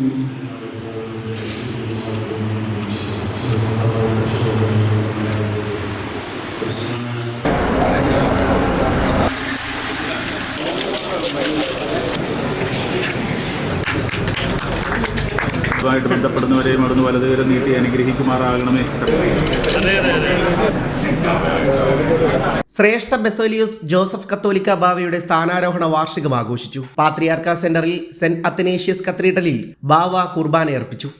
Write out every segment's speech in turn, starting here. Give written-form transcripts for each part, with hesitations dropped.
ായിട്ട് ബന്ധപ്പെടുന്നവരെയും അവിടുന്ന് വലതുകരം നീട്ടി അനുഗ്രഹിക്കുമാറാകണമേ. ശ്രേഷ്ഠ ബസേലിയോസ് ജോസഫ് കത്തോലിക്ക ബാവയുടെ സ്ഥാനാരോഹണ വാർഷികം ആഘോഷിച്ചു. പാത്രിയാർക്ക സെന്ററിൽ സെന്റ് അത്തനേഷ്യസ് കത്തീഡ്രലിൽ ബാവ കുർബാന അർപ്പിച്ചു.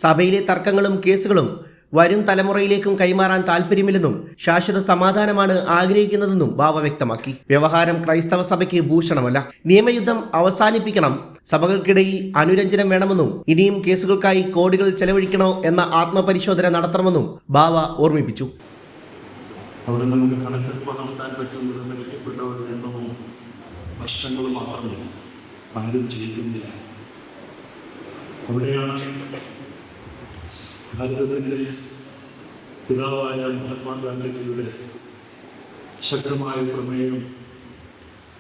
സഭയിലെ തർക്കങ്ങളും കേസുകളും വരും തലമുറയിലേക്കും കൈമാറാൻ താല്പര്യമില്ലെന്നും ശാശ്വത സമാധാനമാണ് ആഗ്രഹിക്കുന്നതെന്നും ബാവ വ്യക്തമാക്കി. വ്യവഹാരം ക്രൈസ്തവ സഭയ്ക്ക് ഭൂഷണമല്ല. നിയമയുദ്ധം അവസാനിപ്പിക്കണം. സഭകൾക്കിടയിൽ അനുരഞ്ജനം വേണമെന്നും ഇനിയും കേസുകൾക്കായി കോടികൾ ചെലവഴിക്കണോ എന്ന ആത്മപരിശോധന നടത്തണമെന്നും ബാവ ഓർമ്മിപ്പിച്ചു. അവിടെ നമുക്ക് കണക്കെടുപ്പ് നടത്താൻ പറ്റുന്നത് മരിക്കപ്പെട്ടവരുടെ എണ്ണവും വർഷങ്ങളും മാത്രമേ ആരും ചെയ്യുന്നില്ല. അവിടെയാണ് ഭാരതത്തിൻ്റെ പിതാവായ മഹാത്മാഗാന്ധിജിയുടെ ശക്തമായ പ്രമേയം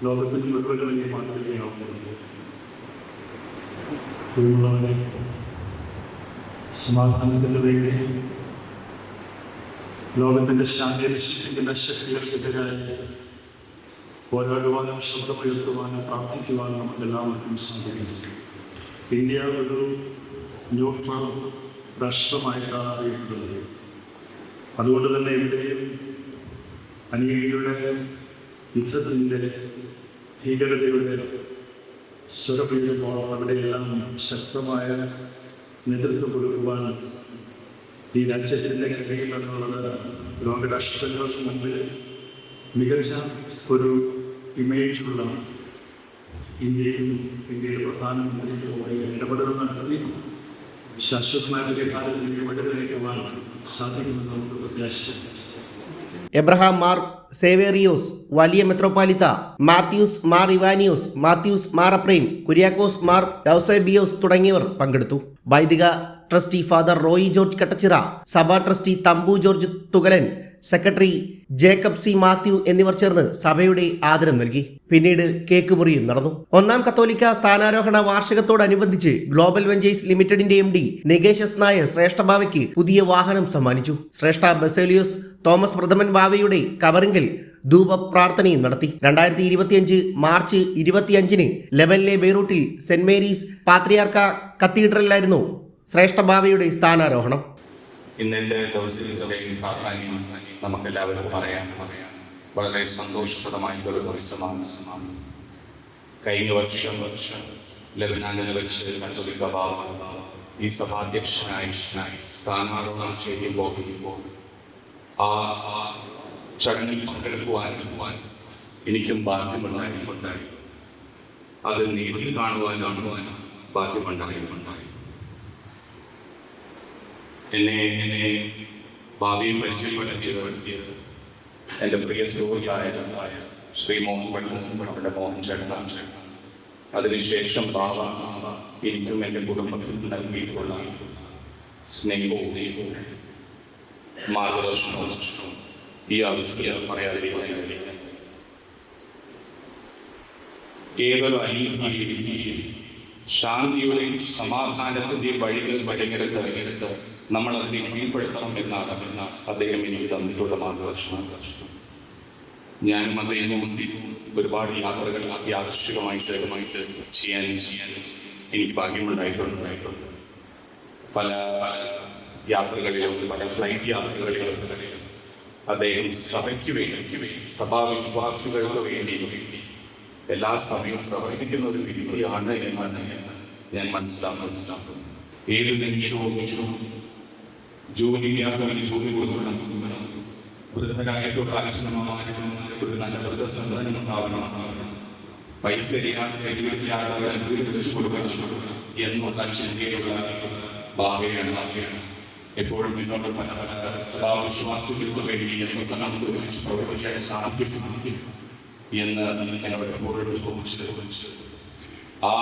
ലോകത്തിന് മുഴുവൻ മാതൃകയാവുന്നത്. പ്രിയമുള്ളവരെ, സമാധാനത്തിന് വേണ്ടി ലോകത്തിൻ്റെ ശാന്തി രക്ഷിക്കുന്ന ശക്തികൾക്കെതിരായി പോരാടുവാനും ശബ്ദമുയർത്തുവാനും പ്രാർത്ഥിക്കുവാനും നമുക്കെല്ലാവർക്കും സാധിക്കും. ഇന്ത്യ ഒരു ന്യൂട്രൽ രാഷ്ട്രമായിട്ടാണ് അറിയപ്പെടുന്നത്. അതുകൊണ്ട് തന്നെ എവിടെയും അനീതിയുടെ, യുദ്ധത്തിൻ്റെ, ഭീകരതയുടെ സ്വരപീഠമോ അവിടെയെല്ലാം ശക്തമായ നേതൃത്വം കൊടുക്കുവാൻ ഈ രാജ്യത്തിൻ്റെ കഴിയുമെന്നുള്ളത് ലോകരാഷ്ട്രങ്ങൾക്ക് മുമ്പിൽ മികച്ച ഒരു ഇമേജുള്ള ഇന്ത്യയും ഇന്ത്യയുടെ പ്രധാനമന്ത്രിയുമായി ഇടപെടൽ നടത്തി ശാശ്വതമായ പരിഹാരത്തിലേക്ക് വഴിതെളിക്കുവാൻ സാധിക്കുമെന്ന് നമുക്ക് പ്രത്യാശിക്കാം. എബ്രഹാം മാർ സേവേറിയോസ്, വലിയ മെത്രോപാലിത്ത മാത്യൂസ് മാർ ഇവാനിയോസ്, മാത്യൂസ് മാർ അപ്രൈം, കുര്യാക്കോസ് മാർ യൗസേബിയോസ് തുടങ്ങിയവർ പങ്കെടുത്തു. വൈദിക ട്രസ്റ്റി ഫാദർ റോയി ജോർജ് കട്ടച്ചിറ, സഭാ trustee Thampu George Thukalan, secretary Jacob C Mathew എന്നിവർ ചേർന്ന് സഭയുടെ ആദരം നൽകി. പിന്നീട് കേക്ക് മുറിയും നടന്നു. ഒന്നാം കത്തോലിക്ക സ്ഥാനാരോഹണ വാർഷികത്തോടനുബന്ധിച്ച് ഗ്ലോബൽ വെഞ്ചേഴ്സ് ലിമിറ്റഡിന്റെ MD നികേഷസ് നായർ ശ്രേഷ്ഠ ബാവയ്ക്ക് പുതിയ വാഹനം സമ്മാനിച്ചു. ശ്രേഷ്ഠ ബസേലിയോസ് തോമസ് പ്രഥമൻ ബാവയുടെ കബറിങ്കൽ ധൂപ പ്രാർത്ഥനയും നടത്തി. 2025 മാർച്ച് 25 ലെബനിലെ ബെയ്റൂട്ടിൽ സെന്റ് മേരീസ് പാത്രിയാർക്ക കത്തീഡ്രലിലായിരുന്നു ശ്രേഷ്ഠ ബാവയുടെ സ്ഥാനാരോഹണം. ഇന്നത്തെ ദിവസത്തിന്റെ പ്രാധാന്യം നമുക്കെല്ലാവരും പറയാം. വളരെ സന്തോഷപ്രദമായിട്ടുള്ള ദിവസമാണ്. കഴിഞ്ഞ വർഷം ലെബനാനിൽ വെച്ച് കത്തോലിക്ക ബാവ ഈ സഭാധ്യക്ഷനായി സ്ഥാനാരോഹണം ചെയ്യുമ്പോൾ ആ ചടങ്ങിൽ പങ്കെടുക്കുവാൻ എനിക്കും ഭാഗ്യമുണ്ടായി. അത് നേരിൽ കാണുവാനും ഭാഗ്യമുണ്ടായി. എന്നെ ഭാവിയിൽ പരിചയപ്പെടുത്തിയത് എൻ്റെ പ്രിയ സുഹൃത്തായ ശ്രീ മോഹൻ ചേട്ടൻ. അതിനുശേഷം ബാവ എനിക്കും എൻ്റെ കുടുംബത്തിനും നൽകിയിട്ടുള്ള സ്നേഹവും മാർഗദർശനവും ഈ അവസ്ഥയിൽ പറയാതിരിക്കാൻ. ഏതൊരു അനീതിയെയും ശാന്തിയുടെയും സമാധാനത്തിൻ്റെയും വഴികൾ വരഞ്ഞെടുത്ത് നമ്മൾ അതിനെ കീഴ്പ്പെടുത്തണം എന്നാണ് അദ്ദേഹം എനിക്ക് തന്നിട്ടുള്ള മാർഗദർശനം. ഞാനും അദ്ദേഹം ഒരുപാട് യാത്രകൾ യാദൃശ്ചികമായിട്ട് ചെയ്യാൻ എനിക്ക് ഭാഗ്യമുണ്ടായിട്ടുണ്ട്. പല യാത്രകളിലും പല ഫ്ലൈറ്റ് യാത്രകളിലും അദ്ദേഹം സഭയ്ക്ക് വേണ്ടി, സഭാവിശ്വാസികൾക്ക് വേണ്ടി എല്ലാ സമയവും പ്രവർത്തിക്കുന്ന ഒരു വ്യക്തിയാണ് എന്നാണ് ഞാൻ മനസ്സിലാക്കുന്നത്. ഏത് നിമിഷവും ജോലി കൊടുക്കണം. വൃദ്ധരായിട്ടുള്ള ഒരു നല്ല വൃദ്ധസംഘടന സ്ഥാപനം, പൈസ വീട് വെച്ച് കൊടുക്കണം. എന്നുള്ള ചിന്തയിലുള്ള ഭാവയാണ്. എപ്പോഴും എന്നോട് പല പല സദാവിശ്വാസികൾക്ക് വേണ്ടി എന്നൊക്കെ നമുക്ക് ഒരുമിച്ച് പ്രവർത്തിക്കാൻ സാധിക്കും എന്ന് എന്നോട് എപ്പോഴും ചോദിച്ചു. ആ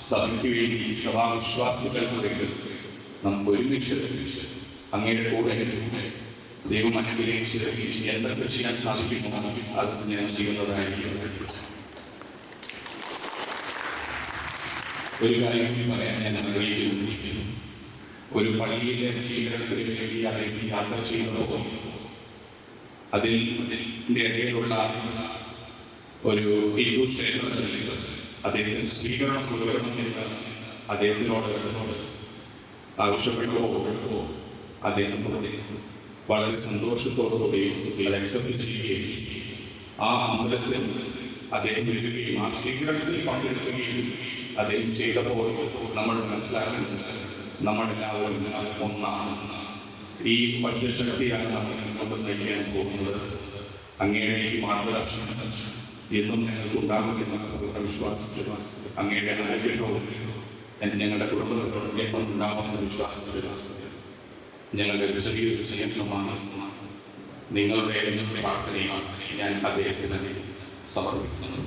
സഭയ്ക്ക് വേണ്ടി സഭാവിശ്വാസികൾക്ക് വേണ്ടി നമുക്ക് ഒരുമിച്ച് അങ്ങയുടെ കൂടെ ദൈവം അനുഗ്രഹിച്ച് എന്തൊക്കെ ചെയ്യാൻ സാധിക്കുമോ അത് ഞാൻ ചെയ്യുന്നതായിരിക്കും. ഒരു കാര്യം പറയാൻ ഞാൻ ആഗ്രഹിക്കുന്നു. ഒരു പള്ളിയിലെ സ്വീകരണത്തിന് വേണ്ടി അല്ലെങ്കിൽ യാത്ര ചെയ്യുമ്പോൾ അതിൻ്റെ ഇടയിലുള്ള ഒരു ഹിന്ദു ക്ഷേത്രത്തിൽ അദ്ദേഹത്തിന് സ്വീകരണം കൊടുക്കണമെന്ന് അദ്ദേഹത്തിനോട് ആവശ്യപ്പെട്ടപ്പോൾ അദ്ദേഹം വളരെ സന്തോഷത്തോടുകൂടി അത് അക്സെപ്റ്റ് ചെയ്യുകയും ആ അമ്പലത്തിൽ അദ്ദേഹം വരികയും ആ സ്വീകരണത്തിൽ പങ്കെടുക്കുകയും അദ്ദേഹം ചെയ്തപ്പോൾ നമ്മൾ മനസ്സിലാക്കാൻ നമ്മളെല്ലാവരും ഒന്നാണ്. ഈ വലിയ ശക്തിയാണ് നമ്മൾ കൊണ്ട് നയിക്കാൻ പോകുന്നത്. അങ്ങയുടെ ഈ മാർഗദർശനം എന്നും ഞങ്ങൾക്ക് ഉണ്ടാകുമെന്ന വിശ്വാസത്തിൽ അങ്ങയുടെ അനുഗ്രഹവും ഞങ്ങളുടെ കുടുംബത്തോടും എപ്പം ഉണ്ടാകുമെന്ന വിശ്വാസത്തിൽ ഞങ്ങളുടെ ചെറിയൊരു സ്നേഹമാണ്. നിങ്ങളുടെ പ്രാർത്ഥനയും ഞാൻ അദ്ദേഹത്തിന് സമർപ്പിക്കുന്നു.